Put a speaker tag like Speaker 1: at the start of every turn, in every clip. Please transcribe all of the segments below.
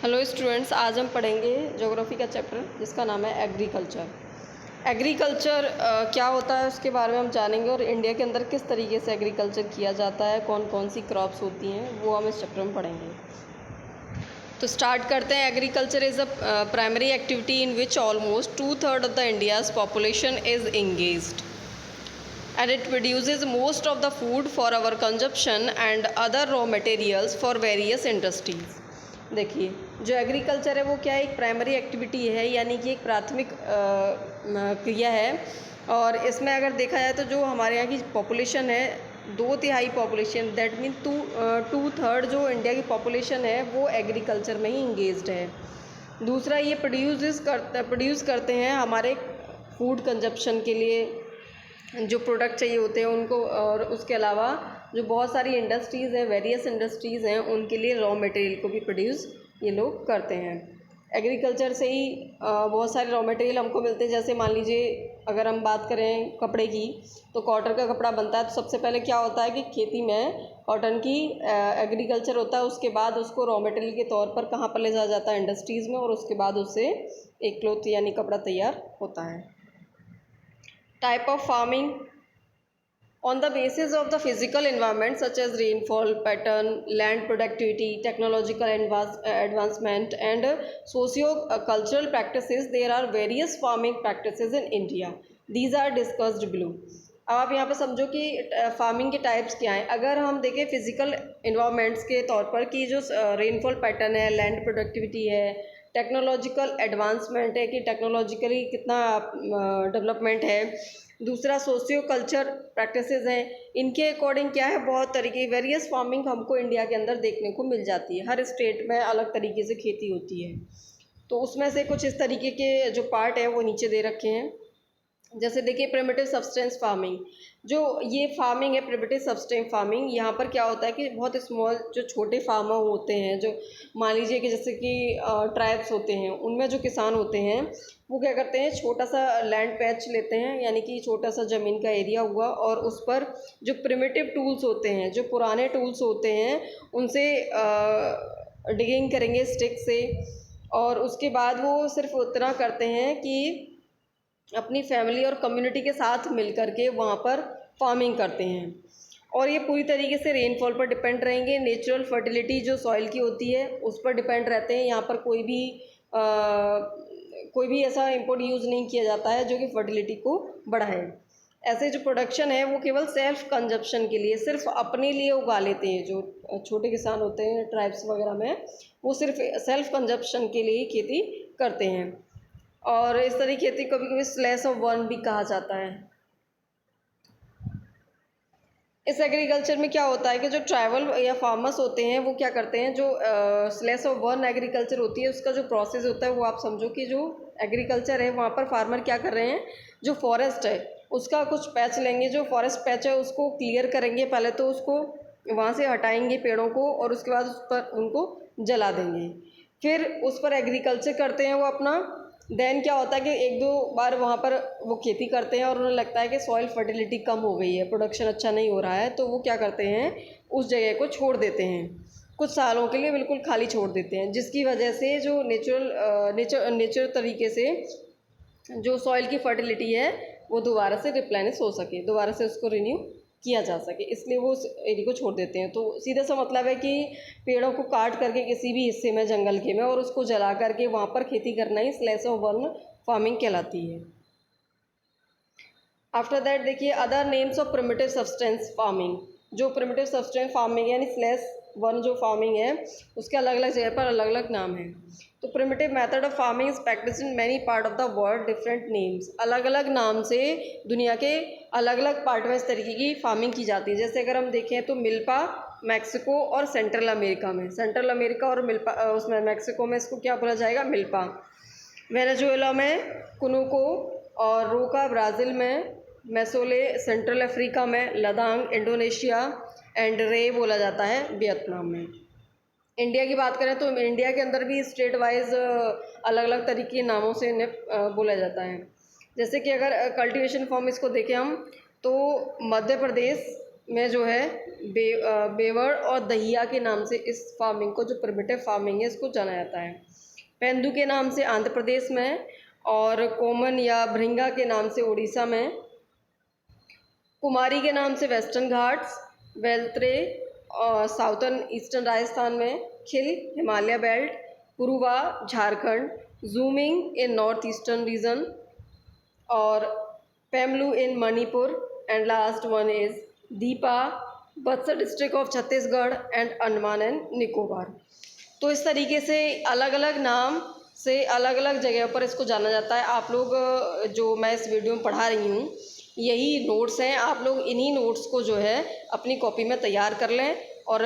Speaker 1: Hello students, आज हम पढ़ेंगे ज्योग्राफी का चैप्टर जिसका नाम है एग्रीकल्चर। एग्रीकल्चर क्या होता है उसके बारे में हम जानेंगे और इंडिया के अंदर किस तरीके से एग्रीकल्चर किया जाता है, कौन कौन सी क्रॉप्स होती हैं वो हम इस चैप्टर में पढ़ेंगे। तो स्टार्ट करते हैं। Agriculture is a primary activity in which almost 2/3 of the India's population is engaged and it produces most of the food for our consumption and other raw materials for various industries। देखिए, जो agriculture है वो क्या है, एक primary activity है, यानी कि एक प्राथमिक क्रिया है। और इसमें अगर देखा जाए तो जो हमारे यहाँ की पॉपुलेशन है, 2/3 पॉपुलेशन, दैट मीन 2/3 जो इंडिया की पॉपुलेशन है वो एग्रीकल्चर में ही इंगेज्ड है। दूसरा, ये प्रोड्यूस करते हैं हमारे फूड कंजप्शन के लिए जो प्रोडक्ट चाहिए होते हैं उनको, और उसके अलावा जो बहुत सारी इंडस्ट्रीज़ हैं, वेरियस इंडस्ट्रीज़ हैं, उनके लिए रॉ मटेरियल को भी प्रोड्यूस ये लोग करते हैं। एग्रीकल्चर से ही बहुत सारे रॉ मटेरियल हमको मिलते हैं। जैसे मान लीजिए अगर हम बात करें कपड़े की, तो कॉटन का कपड़ा बनता है तो सबसे पहले क्या होता है कि खेती में कॉटन की एग्रीकल्चर होता है। उसके बाद उसको रॉ मटेरियल के तौर पर कहाँ पर ले जाया जाता है, इंडस्ट्रीज़ में, और उसके बाद उससे एक क्लॉथ यानी कपड़ा तैयार होता है। Type of farming: on the basis of the physical environment such as rainfall pattern, land productivity, technological advancement and socio-cultural practices, there are various farming practices in India. These are discussed below. अब आप यहाँ पर समझो कि farming के types क्या हैं। अगर हम देखें फिज़िकल इन्वायरमेंट्स के तौर पर कि जो रेनफॉल पैटर्न है, लैंड प्रोडक्टिविटी है, टेक्नोलॉजिकल एडवांसमेंट है कि टेक्नोलॉजिकली कितना डेवलपमेंट है, दूसरा सोशियो कल्चर प्रैक्टिसेस हैं, इनके अकॉर्डिंग क्या है, बहुत तरीके वेरियस फार्मिंग हमको इंडिया के अंदर देखने को मिल जाती है। हर स्टेट में अलग तरीके से खेती होती है। तो उसमें से कुछ इस तरीके के जो पार्ट है वो नीचे दे रखे हैं। जैसे देखिए, प्रिमिटिव सब्सटेंस फार्मिंग, जो ये फार्मिंग है प्रिमिटिव सब्सटेंस फार्मिंग, यहाँ पर क्या होता है कि बहुत स्मॉल जो छोटे फार्मर होते हैं, जो मान लीजिए कि जैसे कि ट्राइब्स होते हैं, उनमें जो किसान होते हैं वो क्या करते हैं, छोटा सा लैंड पैच लेते हैं, यानी कि छोटा सा ज़मीन का एरिया हुआ, और उस पर जो प्रिमिटिव टूल्स होते हैं, जो पुराने टूल्स होते हैं, उनसे डिगिंग करेंगे स्टिक से, और उसके बाद वो सिर्फ उतना करते हैं कि अपनी फैमिली और कम्युनिटी के साथ मिल कर के वहाँ पर फार्मिंग करते हैं। और ये पूरी तरीके से रेनफॉल पर डिपेंड रहेंगे। नेचुरल फर्टिलिटी जो सॉइल की होती है उस पर डिपेंड रहते हैं। यहाँ पर कोई भी ऐसा इंपोर्ट यूज़ नहीं किया जाता है जो कि फर्टिलिटी को बढ़ाए। ऐसे जो प्रोडक्शन है वो केवल सेल्फ कंजप्शन के लिए, सिर्फ अपने लिए उगा लेते हैं। जो छोटे किसान होते हैं ट्राइब्स वगैरह में, वो सिर्फ सेल्फ कंजप्शन के लिए ही खेती करते हैं। और इस तरह की खेती कभी कभी स्लैश ऑफ वन भी कहा जाता है। इस एग्रीकल्चर में क्या होता है कि जो ट्राइबल या फार्मर्स होते हैं वो क्या करते हैं, जो स्लैश ऑफ वन एग्रीकल्चर होती है उसका जो प्रोसेस होता है वो आप समझो कि जो एग्रीकल्चर है वहाँ पर फार्मर क्या कर रहे हैं, जो फॉरेस्ट है उसका कुछ पैच लेंगे, जो फॉरेस्ट पैच है उसको क्लियर करेंगे। पहले तो उसको वहाँ से हटाएंगे पेड़ों को, और उसके बाद उस पर उनको जला देंगे, फिर उस पर एग्रीकल्चर करते हैं वो अपना। देन क्या होता है कि एक दो बार वहाँ पर वो खेती करते हैं और उन्हें लगता है कि सॉइल फर्टिलिटी कम हो गई है, प्रोडक्शन अच्छा नहीं हो रहा है, तो वो क्या करते हैं, उस जगह को छोड़ देते हैं, कुछ सालों के लिए बिल्कुल खाली छोड़ देते हैं, जिसकी वजह से जो नेचुरल तरीके से जो सॉइल की फर्टिलिटी है वो दोबारा से रिप्लेनिश हो सके, दोबारा से उसको रिन्यू किया जा सके, इसलिए वो उस एरिया को छोड़ देते हैं। तो सीधा सा मतलब है कि पेड़ों को काट करके किसी भी हिस्से में जंगल के में और उसको जला करके वहाँ पर खेती करना ही स्लैश ऑफ वन फार्मिंग कहलाती है। आफ्टर दैट देखिए, other names of primitive substance farming. जो प्रिमिटिव सब्सटेंस फार्मिंग यानी स्लैश वन जो फार्मिंग है उसके अलग अलग जगह पर अलग अलग नाम है। तो primitive method of farming is practice in many part of the world, different names, अलग अलग नाम से दुनिया के अलग अलग पार्ट में इस तरीके की फार्मिंग की जाती है। जैसे अगर हम देखें तो मिल्पा मैक्सिको और सेंट्रल अमेरिका में, सेंट्रल अमेरिका और मिल्पा उसमें मैक्सिको में इसको क्या बोला जाएगा, मिल्पा। वेनेजुएला में कुनुको, और रोका ब्राज़ील में, मैसोले सेंट्रल अफ्रीका में, लदांग इंडोनेशिया, एंड रे बोला जाता है वियतनाम में। इंडिया की बात करें तो इंडिया के अंदर भी स्टेट वाइज अलग अलग तरीके के नामों से इन्हें बोला जाता है। जैसे कि अगर कल्टीवेशन फॉर्म इसको देखें हम तो मध्य प्रदेश में जो है बेवड़ और दहिया के नाम से इस फार्मिंग को, जो प्रिमिटिव फार्मिंग है, इसको जाना जाता है। पेंदू के नाम से आंध्र प्रदेश में, और कोमन या भृंगा के नाम से उड़ीसा में, कुमारी के नाम से वेस्टर्न घाट्स, वेल्त्रे और साउथर्न ईस्टर्न राजस्थान में, खिल हिमालय बेल्ट, पुरुवा Jharkhand, jhuming in north eastern region, और Pamlou in Manipur, and last one is Dipa Bastar district of Chhattisgarh and Andaman and Nicobar. तो इस तरीके से अलग अलग नाम से अलग अलग जगह पर इसको जाना जाता है। आप लोग जो मैं इस वीडियो में पढ़ा रही हूँ, यही नोट्स हैं, आप लोग इन्हीं नोट्स को जो है अपनी कॉपी में तैयार कर लें। और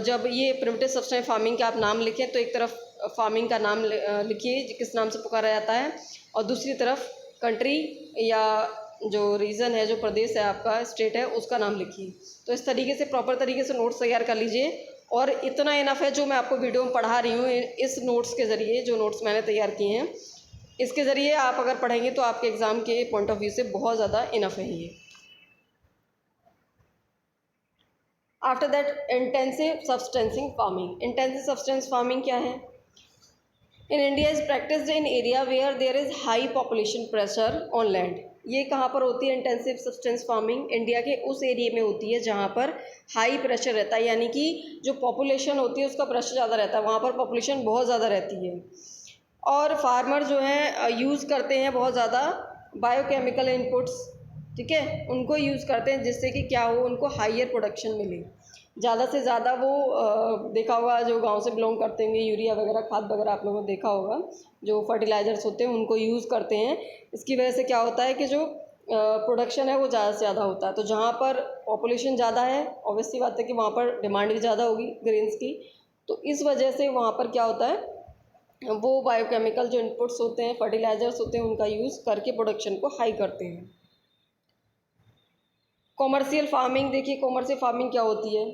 Speaker 1: जब ये प्रिमिटिव सब्सटेंस फार्मिंग के आप नाम लिखें तो एक तरफ फार्मिंग का नाम लिखिए किस नाम से पुकारा जाता है, और दूसरी तरफ कंट्री या जो रीज़न है, जो प्रदेश है आपका, स्टेट है, उसका नाम लिखिए। तो इस तरीके से प्रॉपर तरीके से नोट्स तैयार कर लीजिए। और इतना इनफ है जो मैं आपको वीडियो में पढ़ा रही हूँ, इस नोट्स के ज़रिए, जो नोट्स मैंने तैयार किए हैं, इसके ज़रिए आप अगर पढ़ेंगे तो आपके एग्ज़ाम के पॉइंट ऑफ व्यू से बहुत ज़्यादा इनफ है ये। After that, intensive subsistence farming. Intensive subsistence farming क्या है? In India is practised in area where there is high population pressure on land. ये कहाँ पर होती है इंटेंसिव सब्सटेंस फार्मिंग? इंडिया के उस एरिया में होती है जहाँ पर हाई प्रेशर रहता है, यानी कि जो पॉपुलेशन होती है उसका प्रेशर ज़्यादा रहता है, वहाँ पर पॉपुलेशन बहुत ज़्यादा रहती है। और फार्मर जो हैं यूज़ करते हैं बहुत ज़्यादा बायोकेमिकल इनपुट्स, ठीक है, उनको यूज़ करते हैं जिससे कि क्या हो, उनको हाइयर प्रोडक्शन मिले। ज़्यादा से ज़्यादा वो देखा होगा जो गांव से बिलोंग करते होंगे, यूरिया वगैरह खाद वगैरह आप लोगों ने देखा होगा, जो फर्टिलाइज़र्स होते हैं उनको यूज़ करते हैं। इसकी वजह से क्या होता है कि जो प्रोडक्शन है वो ज़्यादा से ज़्यादा होता है। तो जहाँ पर पॉपुलेशन ज़्यादा है, ऑब्वियसली बात है कि वहाँ पर डिमांड भी ज़्यादा होगी ग्रेन्स की। तो इस वजह से वहाँ पर क्या होता है, वो बायोकेमिकल जो इनपुट्स होते हैं, फर्टिलाइज़र्स होते हैं, उनका यूज़ करके प्रोडक्शन को हाई करते हैं। कॉमर्शियल फार्मिंग देखिए, कॉमर्शियल फार्मिंग क्या होती है?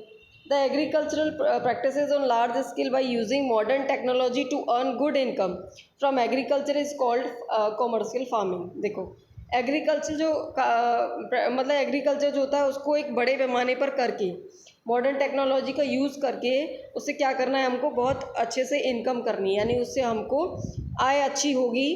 Speaker 1: The agricultural practices on large scale by using modern technology to earn good income from agriculture is called commercial farming. देखो, एग्रीकल्चर जो मतलब एग्रीकल्चर जो होता है उसको एक बड़े पैमाने पर करके, मॉडर्न टेक्नोलॉजी का यूज़ करके, उससे क्या करना है, हमको बहुत अच्छे से इनकम करनी है, यानी उससे हमको आय अच्छी होगी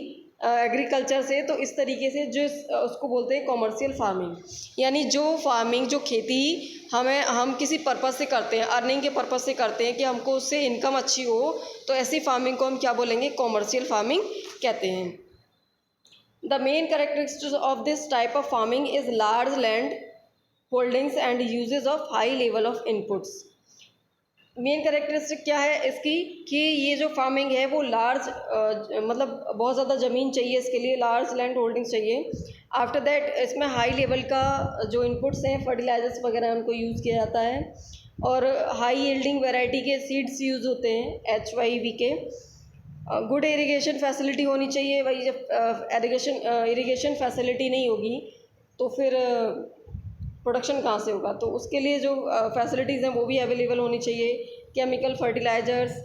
Speaker 1: एग्रीकल्चर से। तो इस तरीके से जो उसको बोलते हैं कॉमर्शियल फार्मिंग, यानी जो फार्मिंग, जो खेती हम किसी पर्पज़ से करते हैं, अर्निंग के पर्पज़ से करते हैं कि हमको उससे इनकम अच्छी हो, तो ऐसी फार्मिंग को हम क्या बोलेंगे, कॉमर्शियल फार्मिंग कहते हैं। The main characteristics of this type of farming is large land holdings and uses of high level of inputs. Main characteristic क्या है इसकी, कि ये जो फार्मिंग है वो लार्ज मतलब बहुत ज़्यादा ज़मीन चाहिए इसके लिए, लार्ज लैंड होल्डिंग्स चाहिए। आफ्टर दैट इसमें हाई लेवल का जो इनपुट्स हैं, फर्टिलाइजर्स वगैरह, उनको यूज़ किया जाता है, और हाई यील्डिंग वैरायटी के सीड्स यूज़ होते हैं, HYV के। गुड इरिगेशन फैसिलिटी होनी चाहिए। भाई जब इरिगेशन फैसिलिटी नहीं होगी तो फिर प्रोडक्शन कहाँ से होगा? तो उसके लिए जो फैसिलिटीज़ हैं वो भी अवेलेबल होनी चाहिए। केमिकल फर्टिलाइज़र्स,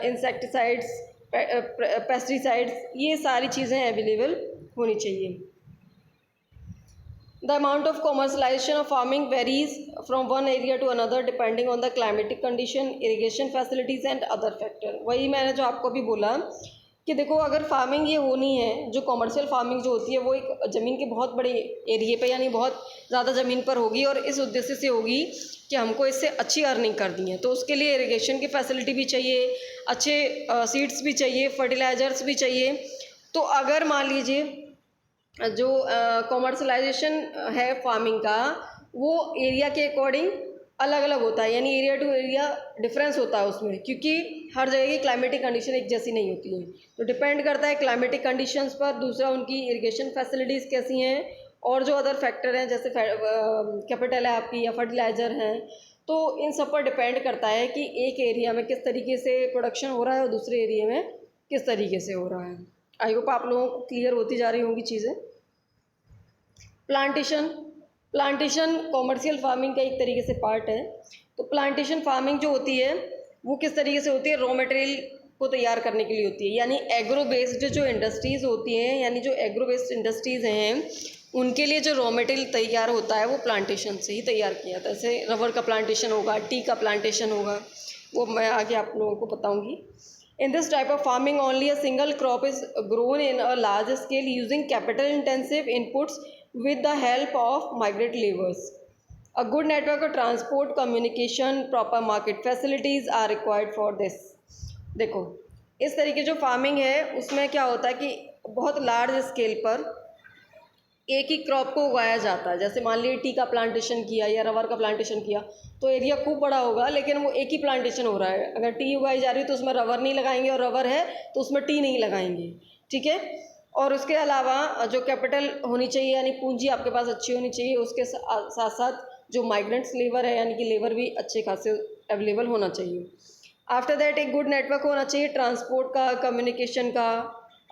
Speaker 1: इंसेक्टिसाइड्स, पेस्टिसाइड्स, ये सारी चीज़ें अवेलेबल होनी चाहिए। The amount of commercialization of farming varies from one area to another depending on the climatic condition, irrigation facilities and other factor. वही मैंने जो आपको भी बोला कि देखो, अगर फार्मिंग ये होनी है, जो कॉमर्शियल फार्मिंग जो होती है वो एक ज़मीन के बहुत बड़े एरिए पे, यानी बहुत ज़्यादा ज़मीन पर होगी, और इस उद्देश्य से होगी कि हमको इससे अच्छी अर्निंग करनी है। तो उसके लिए इरिगेशन की फैसिलिटी भी चाहिए, अच्छे सीड्स भी चाहिए, फर्टिलाइज़र्स भी चाहिए। तो अगर मान लीजिए जो कॉमर्शलाइजेशन है फार्मिंग का, वो एरिया के अकॉर्डिंग अलग अलग होता है, यानी एरिया टू एरिया डिफरेंस होता है उसमें, क्योंकि हर जगह की क्लाइमेटिक कंडीशन एक जैसी नहीं होती है। तो डिपेंड करता है क्लाइमेटिक कंडीशंस पर, दूसरा उनकी इरिगेशन फैसिलिटीज़ कैसी हैं, और जो अदर फैक्टर हैं जैसे कैपिटल है आपकी या फर्टिलाइज़र हैं। तो इन सब पर डिपेंड करता है कि एक एरिया में किस तरीके से प्रोडक्शन हो रहा है और दूसरे एरिया में किस तरीके से हो रहा है। आई होप आप लोगों को क्लियर होती जा रही होंगी चीज़ें। प्लांटेशन कॉमर्शियल फार्मिंग का एक तरीके से पार्ट है। तो प्लांटेशन फार्मिंग जो होती है वो किस तरीके से होती है, रॉ मटेरियल को तैयार करने के लिए होती है, यानी एग्रो बेस्ड जो इंडस्ट्रीज़ होती हैं, यानी जो एग्रो बेस्ड इंडस्ट्रीज़ हैं उनके लिए जो रॉ मटेरियल तैयार होता है वो प्लांटेशन से ही तैयार किया जाता है। जैसे रबर का प्लांटेशन होगा, टी का प्लांटेशन होगा, वो मैं आगे आप लोगों को बताऊंगी। In this type of farming only a single crop is grown in a large scale using capital intensive inputs with the help of migrant laborers. A good network of transport, communication, proper market facilities are required for this. देखो इस तरीके जो farming है उसमें क्या होता है कि बहुत लार्ज स्केल पर एक ही क्रॉप को उगाया जाता है। जैसे मान लीजिए टी का प्लांटेशन किया या रबर का प्लांटेशन किया तो एरिया खूब बड़ा होगा, लेकिन वो एक ही प्लांटेशन हो रहा है। अगर टी उगाई जा रही है तो उसमें रबर नहीं लगाएंगे, और रबर है तो उसमें टी नहीं लगाएंगे, ठीक है। और उसके अलावा जो कैपिटल होनी चाहिए यानी पूंजी आपके पास अच्छी होनी चाहिए, उसके साथ साथ जो माइग्रेंट्स लेबर है यानी कि लेबर भी अच्छे खासे अवेलेबल होना चाहिए। आफ्टर दैट एक गुड नेटवर्क होना चाहिए ट्रांसपोर्ट का, कम्युनिकेशन का,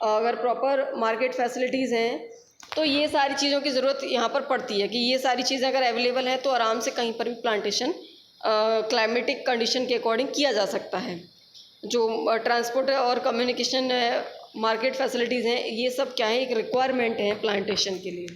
Speaker 1: अगर प्रॉपर मार्केट फैसिलिटीज़ हैं तो ये सारी चीज़ों की ज़रूरत यहाँ पर पड़ती है कि ये सारी चीज़ें अगर अवेलेबल हैं तो आराम से कहीं पर भी प्लांटेशन क्लाइमेटिक कंडीशन के अकॉर्डिंग किया जा सकता है। जो ट्रांसपोर्ट और कम्युनिकेशन मार्केट फैसिलिटीज़ हैं, ये सब क्या है, एक रिक्वायरमेंट है प्लांटेशन के लिए।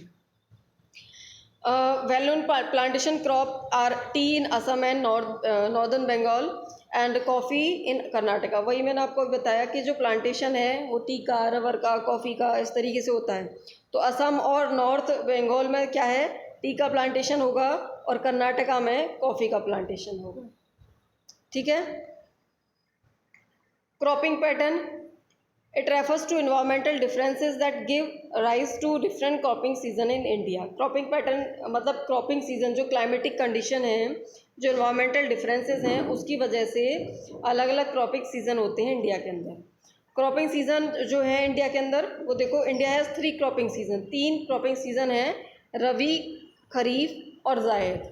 Speaker 1: Well known plantation crop are tea in Assam and northern Bengal and coffee in Karnataka. वही मैंने आपको बताया कि जो प्लांटेशन है वो टी का, रबर का, कॉफ़ी का इस तरीके से होता है। तो असम और नॉर्थ बंगाल में क्या है, टी का प्लांटेशन होगा और कर्नाटका में कॉफ़ी का प्लांटेशन होगा, ठीक है। Cropping pattern it refers to environmental differences that give rise to different cropping season in India. Cropping pattern मतलब क्रॉपिंग सीजन, जो क्लाइमेटिक कंडीशन है, जो environmental differences हैं, उसकी वजह से अलग अलग क्रॉपिंग सीजन होते हैं इंडिया के अंदर। क्रॉपिंग सीजन जो है इंडिया के अंदर, वो देखो इंडिया है 3 क्रॉपिंग सीजन, 3 क्रॉपिंग सीजन है, रबी, खरीफ और जायद,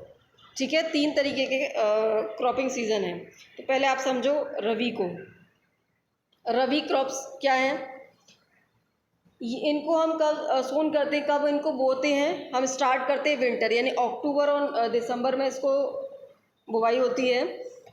Speaker 1: ठीक है। 3 तरीके के क्रॉपिंग सीजन है। तो पहले आप समझो रबी को। रबी क्रॉप्स क्या हैं, इनको हम कब सोन करते हैं, कब इनको बोते हैं, हम स्टार्ट करते हैं विंटर यानी अक्टूबर और दिसंबर में इसको बुवाई होती है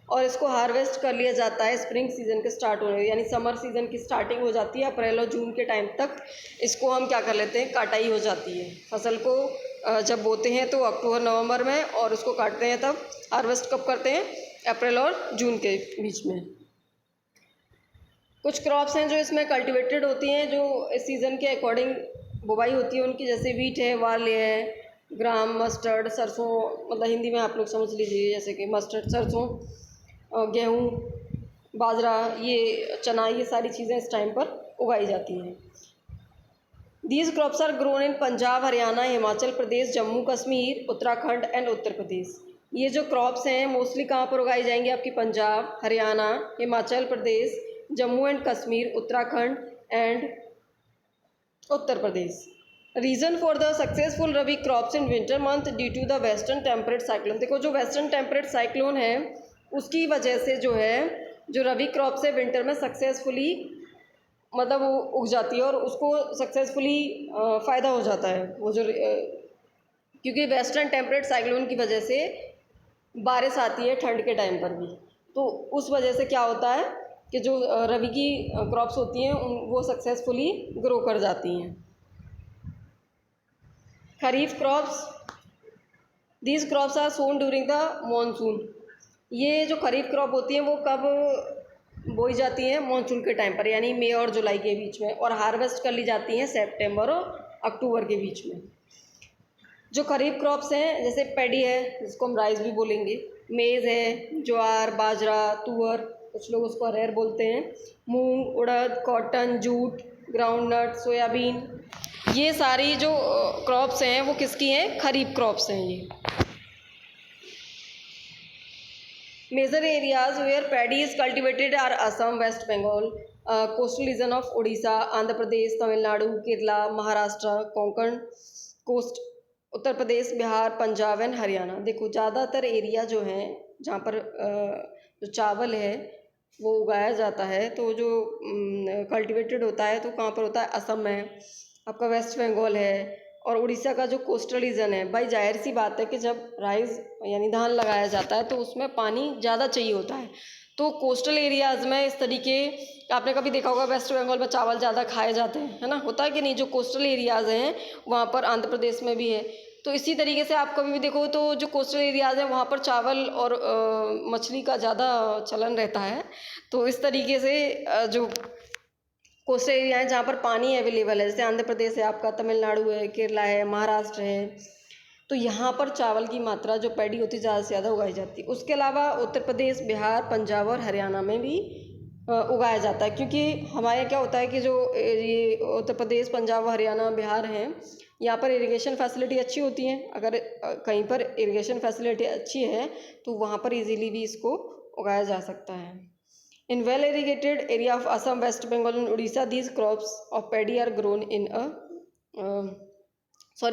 Speaker 1: और इसको हार्वेस्ट कर लिया जाता है स्प्रिंग सीजन के स्टार्ट होने, यानी समर सीजन की स्टार्टिंग हो जाती है अप्रैल और जून के टाइम तक इसको हम क्या कर लेते हैं, काटाई हो जाती है। फसल को जब बोते हैं तो अक्टूबर नवंबर में, और उसको काटते हैं तब, हार्वेस्ट कब करते हैं, अप्रैल और जून के बीच में। कुछ क्रॉप्स हैं जो इसमें कल्टीवेटेड होती हैं, जो इस सीज़न के अकॉर्डिंग बुवाई होती है उनकी, जैसे वीट है, वाले है, ग्राम, मस्टर्ड, सरसों, मतलब हिंदी में आप लोग समझ लीजिए, जैसे कि मस्टर्ड, सरसों, गेहूँ, बाजरा, ये चना, ये सारी चीज़ें इस टाइम पर उगाई जाती हैं। These crops are grown in Punjab, Haryana, Himachal Pradesh, Jammu Kashmir, Uttarakhand and Uttar Pradesh. ये जो क्रॉप्स हैं मोस्टली कहाँ पर उगाई जाएंगी, आपकी Punjab, Haryana, Himachal Pradesh, Jammu and Kashmir, Uttarakhand and Uttar Pradesh. Reason for the successful rabi crops in winter month due to the western temperate cyclone. देखो जो वेस्टर्न टेम्परेट साइक्लोन है उसकी वजह से जो है, जो रबी क्रॉप्स है विंटर में सक्सेसफुली मतलब वो उग जाती है और उसको सक्सेसफुली फ़ायदा हो जाता है। वो जो क्योंकि वेस्टर्न टेम्परेट साइक्लोन की वजह से बारिश आती है ठंड के टाइम पर भी, तो उस वजह से क्या होता है कि जो रबी की क्रॉप्स होती हैं वो सक्सेसफुली ग्रो कर जाती हैं। Kharif crops, these crops are sown during the monsoon. ये जो खरीफ क्रॉप होती हैं वो कब बोई जाती हैं, मानसून के टाइम पर, यानी मई और जुलाई के बीच में, और हार्वेस्ट कर ली जाती हैं सितंबर और अक्टूबर के बीच में। जो खरीफ क्रॉप्स हैं जैसे पैडी है, जिसको हम राइस भी बोलेंगे, मेज़ है, ज्वार, बाजरा, तुअर, कुछ लोग उसको अरहर बोलते हैं, मूंग, उड़द, कॉटन, जूट, ग्राउंडनट, सोयाबीन, ये सारी जो क्रॉप्स हैं वो किसकी हैं, खरीफ क्रॉप्स हैं ये। Major areas where paddy is cultivated are Assam, West Bengal, coastal region of Orissa, Andhra Pradesh, Tamil Nadu, Kerala, Maharashtra, Konkan coast, Uttar Pradesh, Bihar, Punjab and Haryana. देखो ज़्यादातर एरिया जो हैं जहाँ पर जो चावल है वो उगाया जाता है, तो जो कल्टीवेटेड होता है तो कहाँ पर होता है, असम में, आपका वेस्ट बंगाल है, और उड़ीसा का जो कोस्टल रीजन है। भाई जाहिर सी बात है कि जब राइस यानी धान लगाया जाता है तो उसमें पानी ज़्यादा चाहिए होता है, तो कोस्टल एरियाज़ में इस तरीके, आपने कभी देखा होगा वेस्ट बंगाल में चावल ज़्यादा खाए जाते हैं, है ना, होता है कि नहीं, जो कोस्टल एरियाज़ हैं वहाँ पर, आंध्र प्रदेश में भी है। तो इसी तरीके से आप कभी भी देखो तो जो कोस्टल एरियाज़ हैं वहाँ पर चावल और मछली का ज़्यादा चलन रहता है। तो इस तरीके से जो कोस्टल एरिया है जहाँ पर पानी अवेलेबल है, जैसे आंध्र प्रदेश है आपका, तमिलनाडु है, केरला है, महाराष्ट्र है, तो यहाँ पर चावल की मात्रा जो पैडी होती है ज़्यादा से ज़्यादा उगाई जाती है। उसके अलावा उत्तर प्रदेश, बिहार, पंजाब और हरियाणा में भी उगाया जाता है, क्योंकि हमारे यहाँ क्या होता है कि जो ये उत्तर प्रदेश, पंजाब, हरियाणा, बिहार हैं, यहाँ पर इरिगेशन फैसिलिटी अच्छी होती है। अगर कहीं पर इरिगेशन फैसिलिटी अच्छी है तो वहाँ पर इजीली भी इसको उगाया जा सकता है। In well irrigated area of Assam, West Bengal and Orissa, these crops of paddy are grown in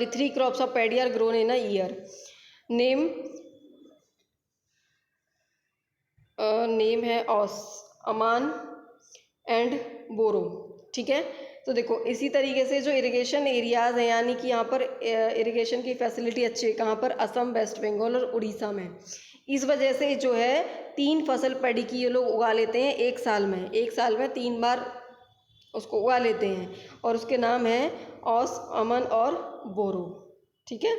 Speaker 1: three crops of paddy are grown in a year. Name है ऑस, अमान एंड बोरो, ठीक है। तो देखो इसी तरीके से जो इरिगेशन एरियाज़ हैं, यानी कि यहाँ पर इरिगेशन की फैसिलिटी अच्छी है, कहाँ पर, असम, वेस्ट बंगाल और उड़ीसा में। इस वजह से जो है 3 फसल पैडी की ये लोग उगा लेते हैं एक साल में 3 बार उसको उगा लेते हैं, और उसके नाम है ऑस, अमन और बोरो, ठीक है।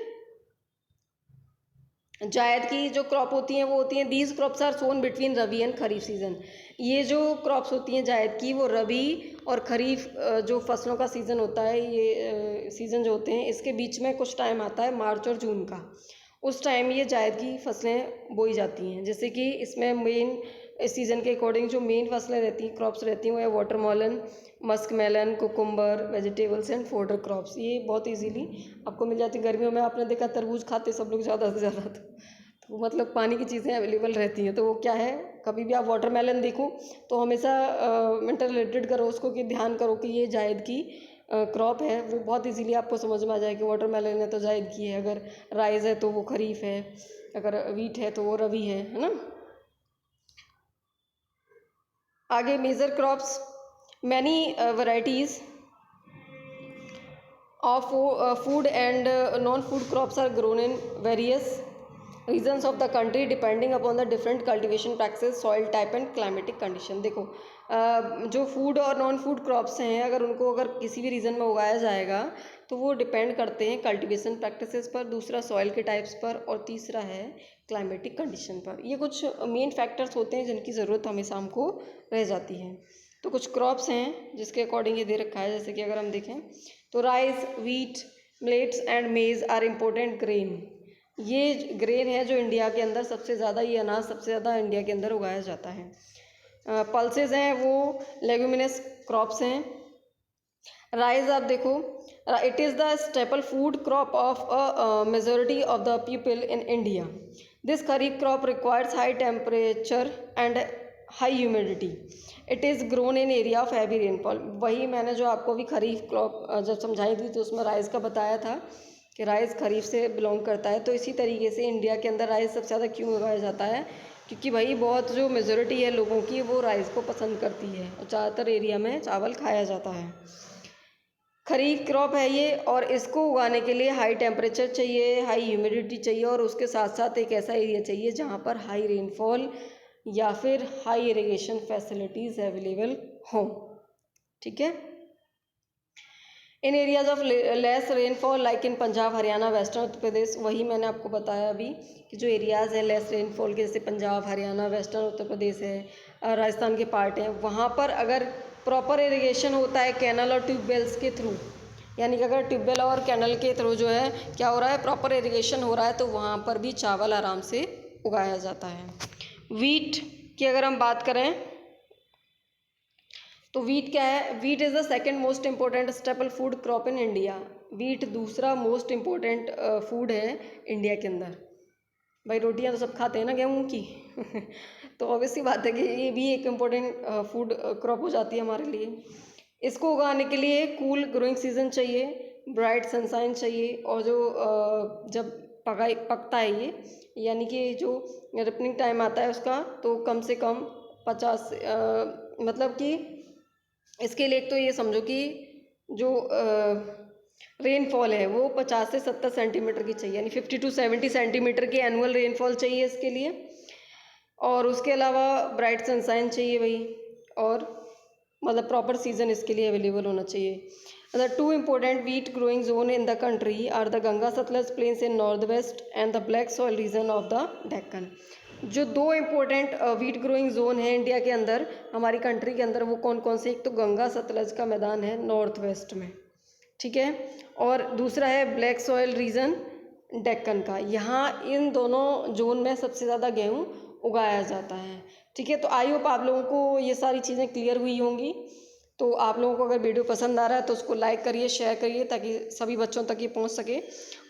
Speaker 1: जायद की जो क्रॉप होती हैं वो होती हैं, these crops are sown between rabi and kharif season. ये जो क्रॉप्स होती हैं जायद की, वो रबी और खरीफ जो फसलों का सीज़न होता है, ये सीज़न जो होते हैं इसके बीच में कुछ टाइम आता है, मार्च और जून का। उस टाइम ये जायद की फसलें बोई जाती हैं। जैसे कि इसमें मेन, इस सीज़न के अकॉर्डिंग जो मेन फसलें रहती हैं, क्रॉप्स रहती हैं, वो है watermelon, musk melon, cucumber, vegetables and fodder crops. ये बहुत इजीली आपको मिल जाती है। गर्मियों में आपने देखा तरबूज खाते सब लोग ज़्यादा से ज़्यादा, तो मतलब पानी की चीज़ें अवेलेबल रहती हैं। तो वो क्या है, कभी भी आप वाटरमेलन देखो तो हमेशा इंटर रिलेटेड करो उसको, कि ध्यान करो कि ये जायद की क्रॉप है। वो बहुत इजीली आपको समझ में आ जाए कि वाटरमेलन है तो जायद की है, अगर राइस है तो वो खरीफ है, अगर वीट है तो वो रबी है ना। आगे major crops, many varieties of food and non-food crops are grown in various regions of the country depending upon the different cultivation practices, soil type and climatic condition। देखो जो फूड और नॉन फूड क्रॉप्स हैं, अगर किसी भी reason में उगाया जाएगा तो वो डिपेंड करते हैं कल्टीवेशन प्रैक्टिसेस पर, दूसरा सॉइल के टाइप्स पर, और तीसरा है क्लाइमेटिक कंडीशन पर। ये कुछ मेन फैक्टर्स होते हैं जिनकी ज़रूरत हमेशा हमको रह जाती है। तो कुछ क्रॉप्स हैं जिसके अकॉर्डिंग ये दे रखा है, जैसे कि अगर हम देखें तो राइस, वीट, मिलेट्स एंड मेज़ आर इम्पोर्टेंट ग्रेन। ये ग्रेन है जो इंडिया के अंदर सबसे ज़्यादा, ये अनाज सबसे ज़्यादा इंडिया के अंदर उगाया जाता है। पल्सेस हैं वो लेग्यूमिनस क्रॉप्स हैं। राइस आप देखो, it is the staple food crop of a majority of the people in India. This kharif crop requires high temperature and high humidity. It is grown in area of heavy rainfall. वही मैंने जो आपको अभी खरीफ crop जब समझाई थी तो उसमें राइस का बताया था कि राइस खरीफ से बिलोंग करता है। तो इसी तरीके से इंडिया के अंदर राइस सबसे ज़्यादा क्यों उगाया जाता है, क्योंकि भाई बहुत जो मेजॉरिटी है लोगों की वो राइस को पसंद करती है, और ज़्यादातर एरिया में चावल खाया जाता है। खरीफ क्रॉप है ये, और इसको उगाने के लिए हाई टेम्परेचर चाहिए, हाई ह्यूमिडिटी चाहिए, और उसके साथ साथ एक ऐसा एरिया चाहिए जहाँ पर हाई रेनफॉल या फिर हाई इरिगेशन फैसिलिटीज़ अवेलेबल हों, ठीक है। In areas of less rainfall like in Punjab, Haryana, western Uttar Pradesh, वही मैंने आपको बताया अभी कि जो एरियाज़ हैं लेस रेनफॉल के, जैसे पंजाब, हरियाणा, वेस्टर्न उत्तर प्रदेश है, राजस्थान के पार्ट हैं, वहाँ पर अगर प्रॉपर इरिगेशन होता है कैनल और ट्यूबवेल्स के थ्रू, यानी कि अगर ट्यूबवेल और कैनल के थ्रू जो है क्या हो रहा है, प्रॉपर इरिगेशन हो रहा है, तो वहाँ पर भी चावल आराम से उगाया जाता है। वीट की अगर हम बात करें तो वीट क्या है, wheat is the second most important staple food crop in India. Wheat दूसरा मोस्ट इम्पोर्टेंट फूड है इंडिया के अंदर। भाई रोटियां तो सब खाते हैं ना गेहूं की तो ऑब्वियसली बात है कि ये भी एक इम्पोर्टेंट फूड क्रॉप हो जाती है हमारे लिए। इसको उगाने के लिए कूल ग्रोइंग सीजन चाहिए, ब्राइट सनशाइन चाहिए, और जो जब पकता है ये, यानी कि जो रिपनिंग टाइम आता है उसका, तो कम से कम 50 मतलब कि इसके लिए एक तो ये समझो कि जो रेनफॉल है वो 50 से 70 सेंटीमीटर की चाहिए, यानी 50 to 70 सेंटीमीटर की एनुअल रेनफॉल चाहिए इसके लिए। और उसके अलावा ब्राइट सनशाइन चाहिए भाई, और मतलब प्रॉपर सीज़न इसके लिए अवेलेबल होना चाहिए। The two important wheat growing zone in the country are the Ganga Satluj plains in north west and the black soil region of the Deccan. जो दो इम्पोर्टेंट वीट ग्रोइंग जोन है इंडिया के अंदर, हमारी कंट्री के अंदर, वो कौन कौन से? एक तो गंगा सतलज का मैदान है नॉर्थ वेस्ट में, ठीक है, और दूसरा है ब्लैक सॉइल रीजन डेक्कन का। यहाँ इन दोनों जोन में सबसे ज़्यादा गेहूँ उगाया जाता है, ठीक है। तो आई होप आप लोगों को ये सारी चीज़ें क्लियर हुई होंगी। तो आप लोगों को अगर वीडियो पसंद आ रहा है तो उसको लाइक करिए, शेयर करिए, ताकि सभी बच्चों तक ये पहुंच सके,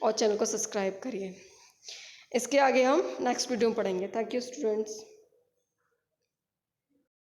Speaker 1: और चैनल को सब्सक्राइब करिए। इसके आगे हम नेक्स्ट वीडियो में पढ़ेंगे। Thank you students.